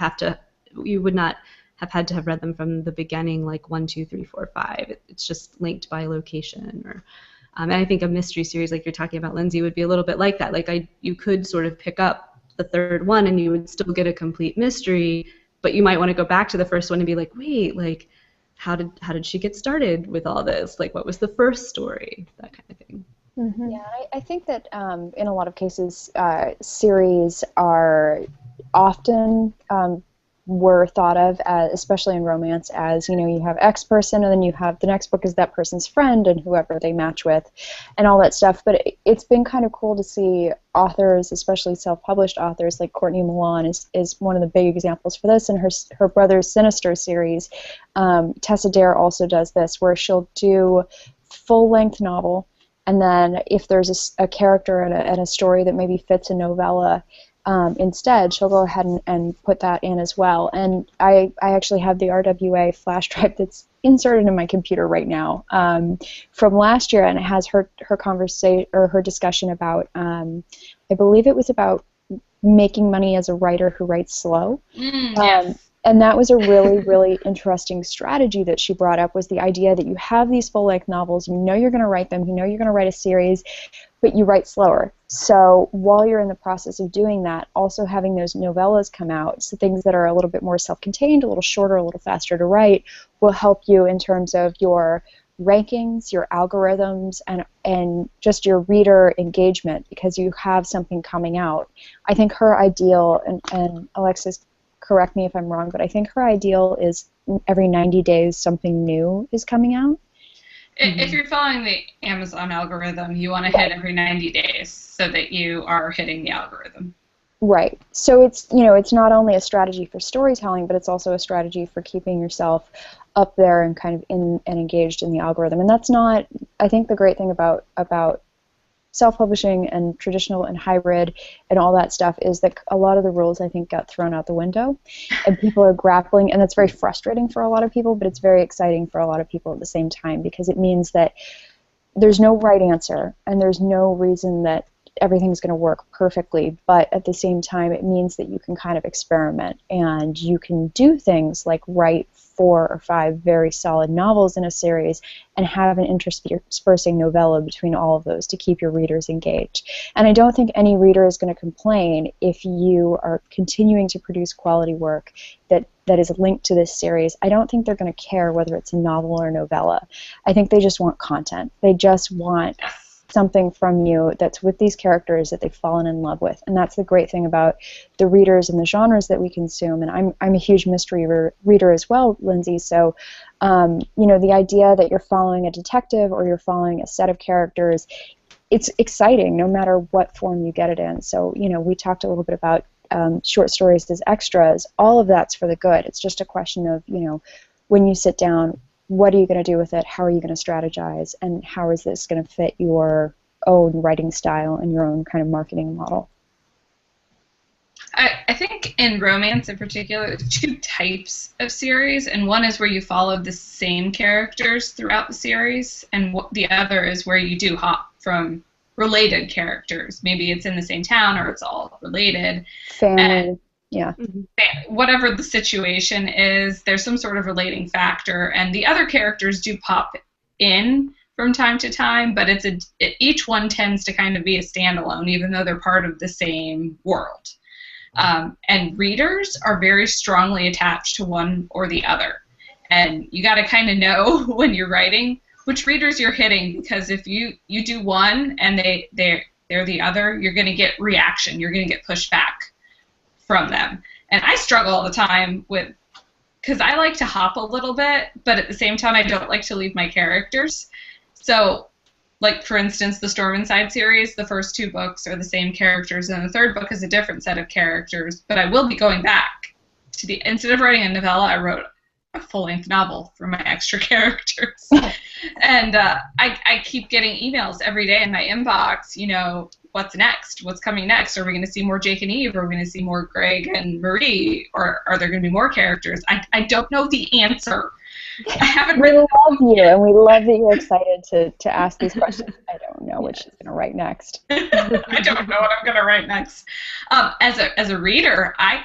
Speaker 3: you would not have had to have read them from the beginning, like 1, 2, 3, 4, 5. It's just linked by location, or. And I think a mystery series, like you're talking about, Lindsay, would be a little bit like that. Like you could sort of pick up the third one, and you would still get a complete mystery, but you might want to go back to the first one and be like, wait, like, how did she get started with all this? Like, what was the first story? That kind of thing.
Speaker 1: Mm-hmm. Yeah, I think that in a lot of cases, series are often were thought of, as, especially in romance, as, you know, you have X person and then you have the next book is that person's friend and whoever they match with and all that stuff. But it's been kind of cool to see authors, especially self-published authors like Courtney Milan is one of the big examples for this, and her brother's Sinister series. Tessa Dare also does this, where she'll do full-length novel, and then if there's a character and a story that maybe fits a novella, instead, she'll go ahead and put that in as well. And I actually have the RWA flash drive that's inserted in my computer right now from last year, and it has her conversation or her discussion about, I believe it was about making money as a writer who writes slow.
Speaker 2: Yes.
Speaker 1: And that was a really, really interesting strategy that she brought up, was the idea that you have these full-length novels, you know you're going to write them, you know you're going to write a series, but you write slower. So while you're in the process of doing that, also having those novellas come out, so things that are a little bit more self-contained, a little shorter, a little faster to write, will help you in terms of your rankings, your algorithms, and just your reader engagement, because you have something coming out. I think her ideal, and Alexis, correct me if I'm wrong, but I think her ideal is every 90 days something new is coming out.
Speaker 2: If you're following the Amazon algorithm, you want to hit every 90 days so that you are hitting the algorithm.
Speaker 1: Right. So it's, you know, it's not only a strategy for storytelling, but it's also a strategy for keeping yourself up there and kind of in and engaged in the algorithm. And that's not, I think the great thing about self-publishing and traditional and hybrid and all that stuff is that a lot of the rules, I think, got thrown out the window, and people are grappling, and that's very frustrating for a lot of people, but it's very exciting for a lot of people at the same time, because it means that there's no right answer and there's no reason that everything's going to work perfectly, but at the same time it means that you can kind of experiment and you can do things like write 4 or 5 very solid novels in a series and have an interspersing novella between all of those to keep your readers engaged. And I don't think any reader is going to complain if you are continuing to produce quality work that is linked to this series. I don't think they're going to care whether it's a novel or a novella. I think they just want content. They just want something from you that's with these characters that they've fallen in love with. And that's the great thing about the readers and the genres that we consume. And I'm a huge mystery reader as well, Lindsay. So, you know, the idea that you're following a detective or you're following a set of characters, it's exciting no matter what form you get it in. So, you know, we talked a little bit about short stories as extras. All of that's for the good. It's just a question of, you know, when you sit down, what are you going to do with it? How are you going to strategize? And how is this going to fit your own writing style and your own kind of marketing model?
Speaker 2: I think in romance in particular, there's 2 types of series, and one is where you follow the same characters throughout the series, and the other is where you do hop from related characters. Maybe it's in the same town or it's all related.
Speaker 1: Family. Yeah.
Speaker 2: Whatever the situation is, there's some sort of relating factor, and the other characters do pop in from time to time, but each one tends to kind of be a standalone, even though they're part of the same world. And readers are very strongly attached to one or the other, and you got to kind of know when you're writing which readers you're hitting, because if you do one and they're the other, you're going to get reaction, you're going to get pushback from them. And I struggle all the time with, because I like to hop a little bit, but at the same time I don't like to leave my characters. So, like for instance, the Storm Inside series, the first 2 books are the same characters, and the 3rd book is a different set of characters, but I will be going back to instead of writing a novella, I wrote a full-length novel for my extra characters. And I keep getting emails every day in my inbox, you know, what's next? What's coming next? Are we going to see more Jake and Eve? Are we going to see more Greg and Marie? Or are there going to be more characters? I don't know the answer. I haven't
Speaker 1: We love you, and we love that you're excited to ask these questions. I don't know what she's going to write next.
Speaker 2: I don't know what I'm going to write next. As a reader, I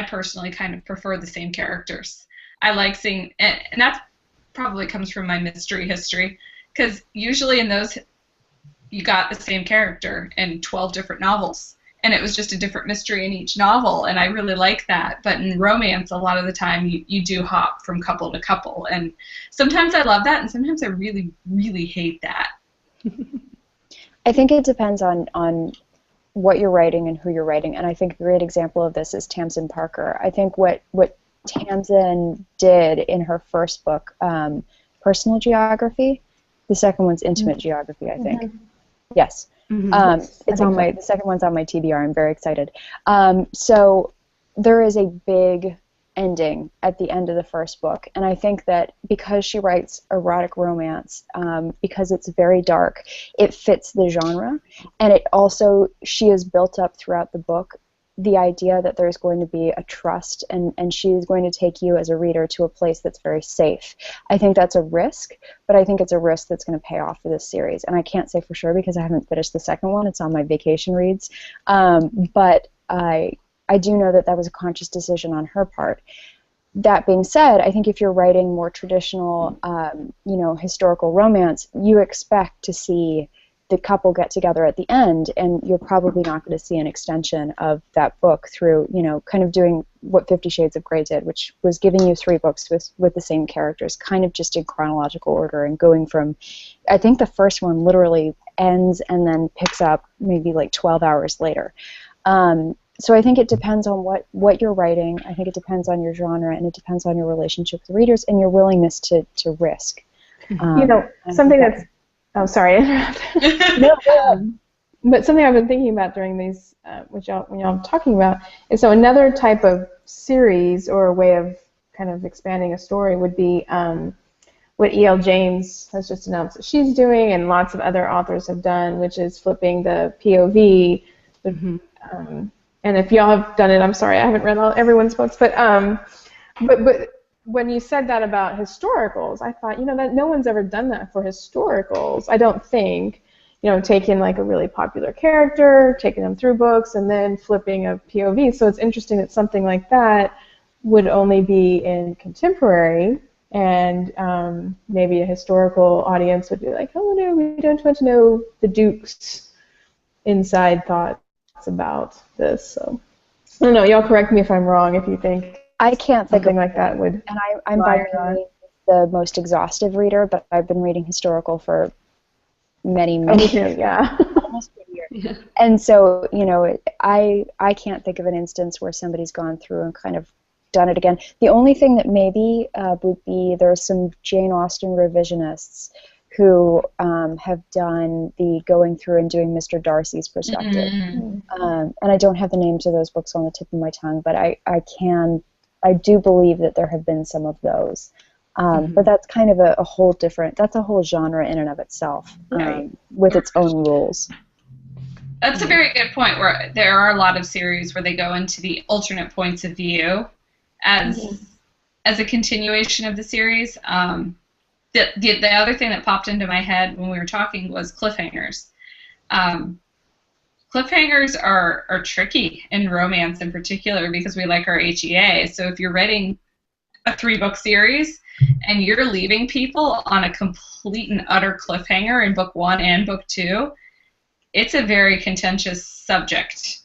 Speaker 2: personally kind of prefer the same characters. I like seeing, and that probably comes from my mystery history, because usually in those you got the same character in 12 different novels, and it was just a different mystery in each novel, and I really like that. But in romance, a lot of the time you do hop from couple to couple, and sometimes I love that, and sometimes I really, really hate that.
Speaker 1: I think it depends on what you're writing and who you're writing. And I think a great example of this is Tamsin Parker. I think what Tamsin did in her first book, Personal Geography, the second one's Intimate Geography, I think. Yes. It's on the second one's on my TBR. I'm very excited. So there is a big ending at the end of the first book, and I think that because she writes erotic romance, because it's very dark, it fits the genre, and it also, she has built up throughout the book the idea that there's going to be a trust, and she is going to take you as a reader to a place that's very safe. I think that's a risk, but I think it's a risk that's going to pay off for this series, and I can't say for sure because I haven't finished the second one. It's on my vacation reads, but I do know that that was a conscious decision on her part. That being said, I think if you're writing more traditional, historical romance, you expect to see the couple get together at the end, and you're probably not going to see an extension of that book through, kind of doing what 50 Shades of Grey did, which was giving you 3 books with the same characters, kind of just in chronological order, and going from, I think the first one literally ends and then picks up maybe like 12 hours later. So I think it depends on what you're writing. I think it depends on your genre, and it depends on your relationship with readers and your willingness to risk.
Speaker 4: Something that's... Oh, sorry to interrupt. But something I've been thinking about during these, when y'all talking about, is so another type of series or a way of kind of expanding a story would be what E.L. James has just announced that she's doing, and lots of other authors have done, which is flipping the POV. And if y'all have done it, I'm sorry, I haven't read everyone's books, but when you said that about historicals, I thought, that no one's ever done that for historicals. I don't think, taking like a really popular character, taking them through books, and then flipping a POV. So it's interesting that something like that would only be in contemporary, and maybe a historical audience would be like, oh no, we don't want to know the Duke's inside thoughts about this. So I don't know, y'all correct me if I'm wrong, if you think
Speaker 1: I can't think
Speaker 4: something
Speaker 1: of
Speaker 4: like that would.
Speaker 1: And I'm by no means the most exhaustive reader, but I've been reading historical for many years.
Speaker 4: Yeah.
Speaker 1: Almost a year. Yeah. And so, I can't think of an instance where somebody's gone through and kind of done it again. The only thing that maybe would be, there's some Jane Austen revisionists who have done the going through and doing Mr. Darcy's perspective. And I don't have the names of those books on the tip of my tongue, but I do believe that there have been some of those. But that's kind of a whole different, that's a whole genre in and of itself, with its own rules.
Speaker 2: That's a very good point, where there are a lot of series where they go into the alternate points of view as a continuation of the series. The other thing that popped into my head when we were talking was cliffhangers. Cliffhangers are tricky in romance in particular because we like our HEA. So if you're writing a 3-book series and you're leaving people on a complete and utter cliffhanger in book 1 and book 2, it's a very contentious subject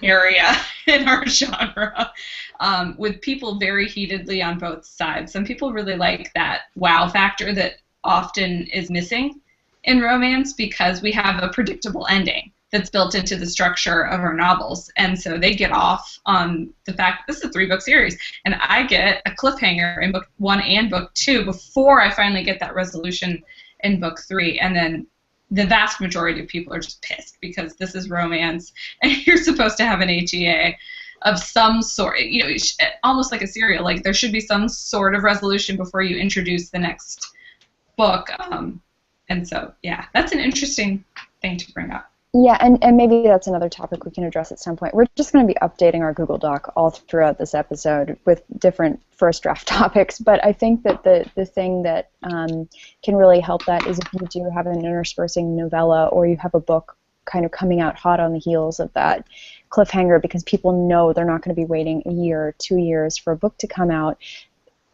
Speaker 2: area in our genre, with people very heatedly on both sides. Some people really like that wow factor that often is missing in romance because we have a predictable ending that's built into the structure of our novels, and so they get off on the fact that this is a 3-book series, and I get a cliffhanger in book 1 and book 2 before I finally get that resolution in book 3, and then the vast majority of people are just pissed because this is romance, and you're supposed to have an HEA of some sort, almost like a serial. Like, there should be some sort of resolution before you introduce the next book, and so, yeah, that's an interesting thing to bring up.
Speaker 1: Yeah, and maybe that's another topic we can address at some point. We're just going to be updating our Google Doc all throughout this episode with different first draft topics, but I think that the thing that can really help that is if you do have an interspersing novella, or you have a book kind of coming out hot on the heels of that cliffhanger, because people know they're not going to be waiting a year or 2 years for a book to come out.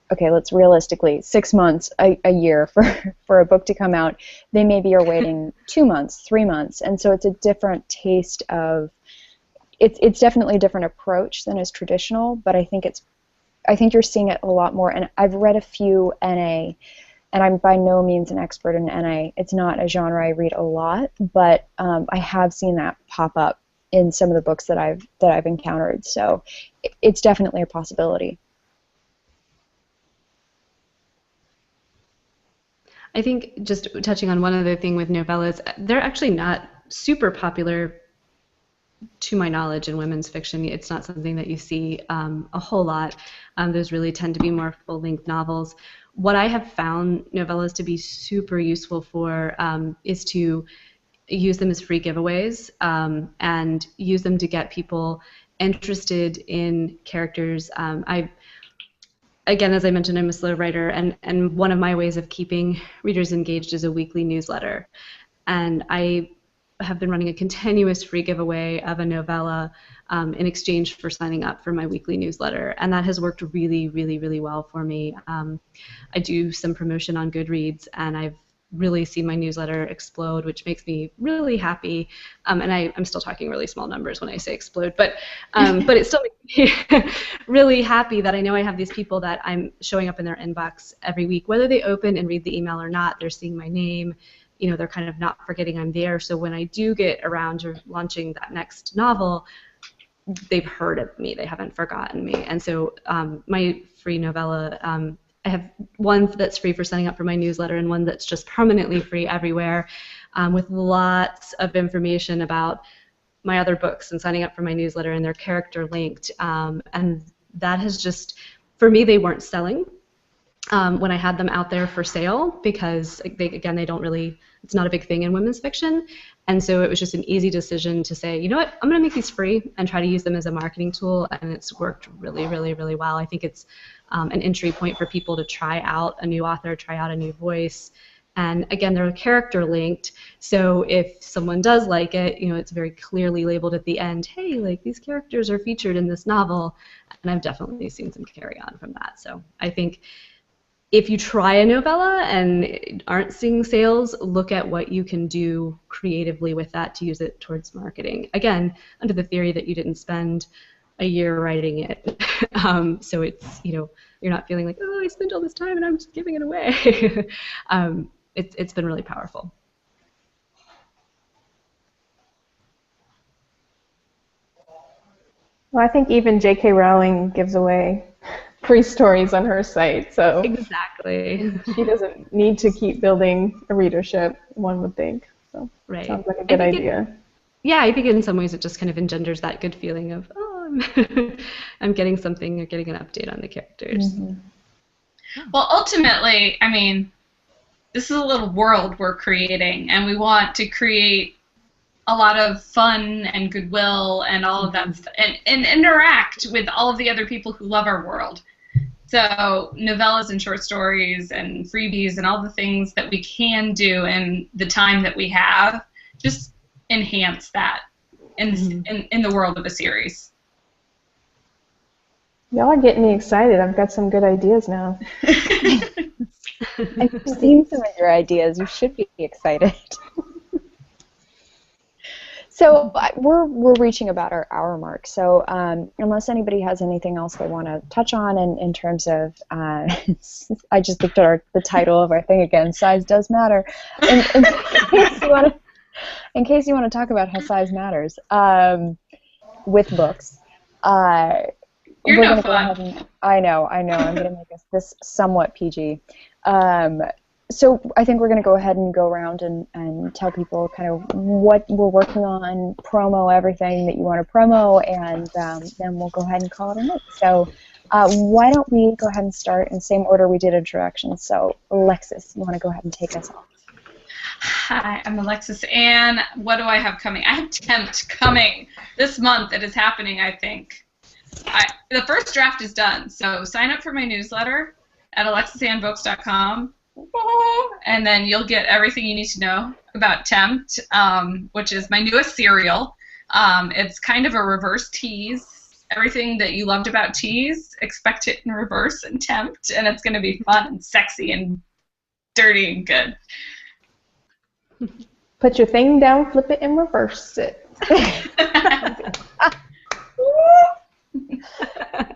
Speaker 1: Okay, let's realistically, 6 months, a year for a book to come out. They maybe are waiting 2 months, 3 months, and so it's a different taste of. It's definitely a different approach than is traditional, but I think you're seeing it a lot more. And I've read a few NA, and I'm by no means an expert in NA. It's not a genre I read a lot, but I have seen that pop up in some of the books that I've encountered. So it's definitely a possibility.
Speaker 3: I think just touching on one other thing with novellas, they're actually not super popular to my knowledge in women's fiction. It's not something that you see a whole lot. Those really tend to be more full-length novels. What I have found novellas to be super useful for is to use them as free giveaways and use them to get people interested in characters. Again, as I mentioned, I'm a slow writer, and one of my ways of keeping readers engaged is a weekly newsletter. And I have been running a continuous free giveaway of a novella in exchange for signing up for my weekly newsletter, and that has worked really, really, really well for me. I do some promotion on Goodreads, and I've really seen my newsletter explode, which makes me really happy. And I'm still talking really small numbers when I say explode, but it still makes me really happy that I know I have these people that I'm showing up in their inbox every week, whether they open and read the email or not. They're seeing my name. You know, they're kind of not forgetting I'm there. So when I do get around to launching that next novel, they've heard of me. They haven't forgotten me. And so my free novella, I have one that's free for signing up for my newsletter and one that's just permanently free everywhere with lots of information about my other books and signing up for my newsletter, and they're character linked. And that has just, for me, they weren't selling when I had them out there for sale because, they don't really, it's not a big thing in women's fiction. And so it was just an easy decision to say, you know what, I'm going to make these free and try to use them as a marketing tool, and it's worked really, really, really well. I think it's an entry point for people to try out a new author, try out a new voice. And again, they're character linked, so if someone does like it, you know, it's very clearly labeled at the end, hey, like these characters are featured in this novel, and I've definitely seen some carry on from that. So I think if you try a novella and aren't seeing sales, look at what you can do creatively with that to use it towards marketing. Again, under the theory that you didn't spend a year writing it. So it's, you know, you're not feeling like, oh, I spent all this time and I'm just giving it away. It's been really powerful.
Speaker 4: Well, I think even J.K. Rowling gives away free stories on her site, so
Speaker 3: Exactly.
Speaker 4: she doesn't need to keep building a readership, one would think. So
Speaker 3: Right.
Speaker 4: Sounds like a good idea.
Speaker 3: I think in some ways it just kind of engenders that good feeling of, oh, I'm getting something or getting an update on the characters.
Speaker 4: Mm-hmm.
Speaker 2: Well, ultimately, I mean, this is a little world we're creating, and we want to create a lot of fun and goodwill and all of that stuff, and interact with all of the other people who love our world. So novellas and short stories and freebies and all the things that we can do in the time that we have just enhance that in the world of a series.
Speaker 4: Y'all are getting me excited. I've got some good ideas now.
Speaker 1: I've seen some of your ideas. You should be excited. So we're reaching about our hour mark. So unless anybody has anything else they want to touch on in terms of, I just looked at the title of our thing again. Size does matter. In case you want to talk about how size matters with books.
Speaker 2: You're no fun.
Speaker 1: I know. I'm going to make this somewhat PG. So I think we're going to go ahead and go around and tell people kind of what we're working on, promo everything that you want to promo, and then we'll go ahead and call it a night. So why don't we go ahead and start in the same order we did introductions. So Alexis, you want to go ahead and take us off?
Speaker 2: Hi, I'm Alexis, and what do I have coming? I have Tempt coming this month. It is happening, I think. The first draft is done, so sign up for my newsletter at alexisannbooks.com. And then you'll get everything you need to know about Tempt, which is my newest serial. It's kind of a reverse tease. Everything that you loved about tease, expect it in reverse in Tempt, and it's going to be fun and sexy and dirty and good.
Speaker 4: Put your thing down, flip it, and reverse it.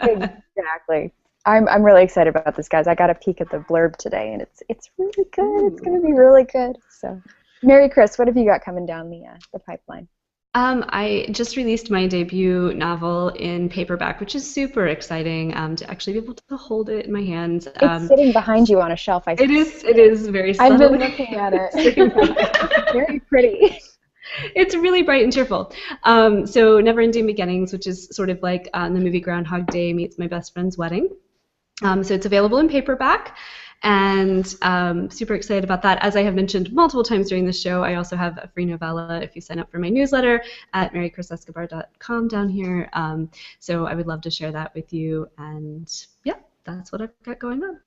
Speaker 1: Exactly. I'm really excited about this, guys. I got a peek at the blurb today, and it's really good. It's going to be really good. So, Mary Chris, what have you got coming down the pipeline?
Speaker 3: I just released my debut novel in paperback, which is super exciting to actually be able to hold it in my hands.
Speaker 1: It's sitting behind you on a shelf, I think.
Speaker 3: It is very
Speaker 4: I've
Speaker 3: subtly.
Speaker 4: been looking at it.
Speaker 1: Very pretty.
Speaker 3: It's really bright and cheerful. So Never-Ending Beginnings, which is sort of like the movie Groundhog Day meets My Best Friend's Wedding. So it's available in paperback, and super excited about that. As I have mentioned multiple times during the show, I also have a free novella if you sign up for my newsletter at marychrisescobar.com down here. So I would love to share that with you, and yeah, that's what I've got going on.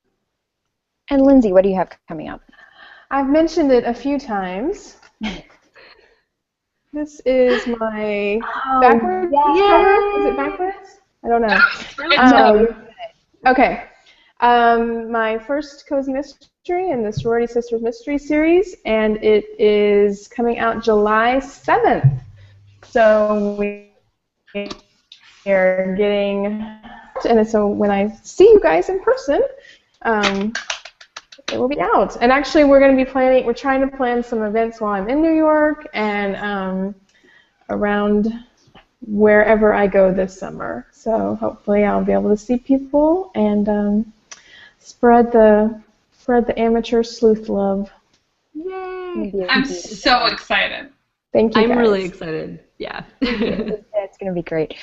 Speaker 1: And Lindsay, what do you have coming up?
Speaker 4: I've mentioned it a few times. This is my backwards cover. Is it backwards? I don't know. Okay. My first cozy mystery in the Sorority Sisters Mystery Series, and it is coming out July 7th. So we are getting, and so when I see you guys in person, it will be out. And actually, we're trying to plan some events while I'm in New York and around wherever I go this summer. So hopefully I'll be able to see people and spread the amateur sleuth love.
Speaker 3: Yay!
Speaker 2: I'm so excited.
Speaker 4: Thank you,
Speaker 3: I'm
Speaker 4: guys.
Speaker 3: really excited. Yeah.
Speaker 1: It's going to be great.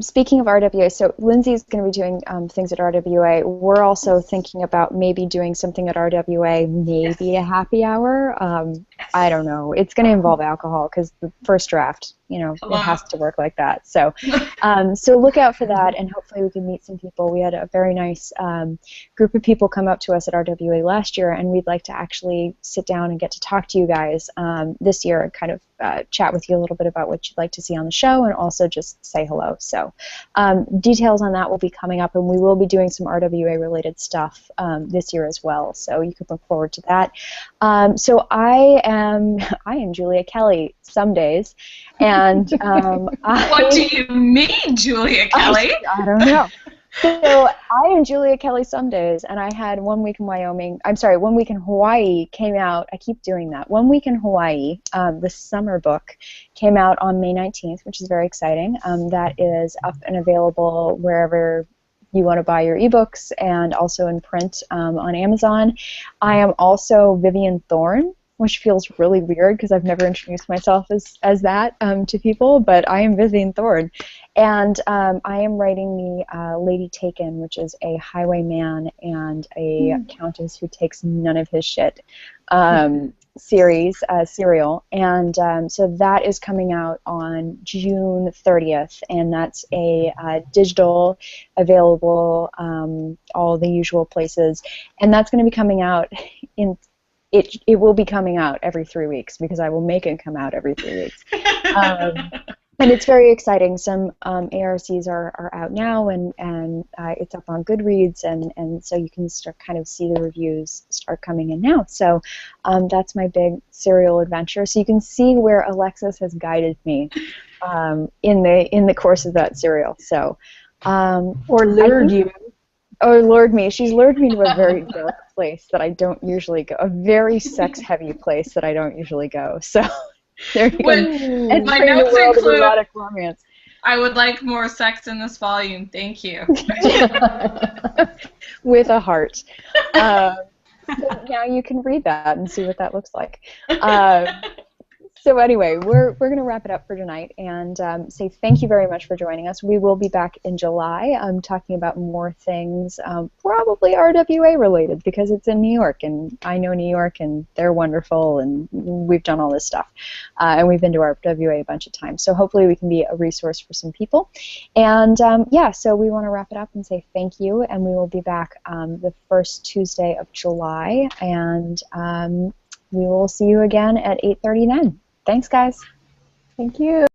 Speaker 1: Speaking of RWA, so Lindsay's going to be doing things at RWA. We're also thinking about maybe doing something at RWA, maybe a happy hour. I don't know. It's going to involve alcohol because the first draft, it has to work like that. So, so look out for that, and hopefully we can meet some people. We had a very nice group of people come up to us at RWA last year, and we'd like to actually sit down and get to talk to you guys this year and kind of chat with you a little bit about what you'd like to see on the show, and also just say hello. So details on that will be coming up, and we will be doing some RWA related stuff this year as well, so you can look forward to that. So I am Julia Kelly some days, and
Speaker 2: What do you mean, Julia Kelly?
Speaker 1: I don't know. So I am Julia Kelly some days, and I had 1 week in Wyoming. I'm sorry, 1 week in Hawaii came out. I keep doing that. 1 week in Hawaii, the summer book, came out on May 19th, which is very exciting. That is up and available wherever you want to buy your ebooks, and also in print on Amazon. I am also Vivian Thorne, which feels really weird because I've never introduced myself as that to people, but I am Vivian Thorne. And I am writing the Lady Taken, which is a highwayman and a countess who takes none of his shit serial. And so that is coming out on June 30th, and that's a digital, available, all the usual places. And that's going to be coming out in It will be coming out every 3 weeks because I will make it come out every 3 weeks. And it's very exciting. Some ARCs are out now, and it's up on Goodreads, and so you can start kind of see the reviews start coming in now. So that's my big serial adventure. So you can see where Alexis has guided me in the course of that serial. So
Speaker 4: or lured you.
Speaker 1: Oh, lured me. She's lured me to a very dark place that I don't usually go, a very sex-heavy place that I don't usually go. So there you go. And
Speaker 2: my
Speaker 1: the
Speaker 2: notes
Speaker 1: world of
Speaker 2: include,
Speaker 1: erotic romance.
Speaker 2: I would like more sex in this volume. Thank you.
Speaker 1: With a heart. So now you can read that and see what that looks like. So anyway, we're going to wrap it up for tonight and say thank you very much for joining us. We will be back in July talking about more things, probably RWA related, because it's in New York, and I know New York, and they're wonderful, and we've done all this stuff. And we've been to RWA a bunch of times. So hopefully we can be a resource for some people. And yeah, so we want to wrap it up and say thank you, and we will be back the first Tuesday of July, and we will see you again at 8:30 then. Thanks, guys.
Speaker 4: Thank you.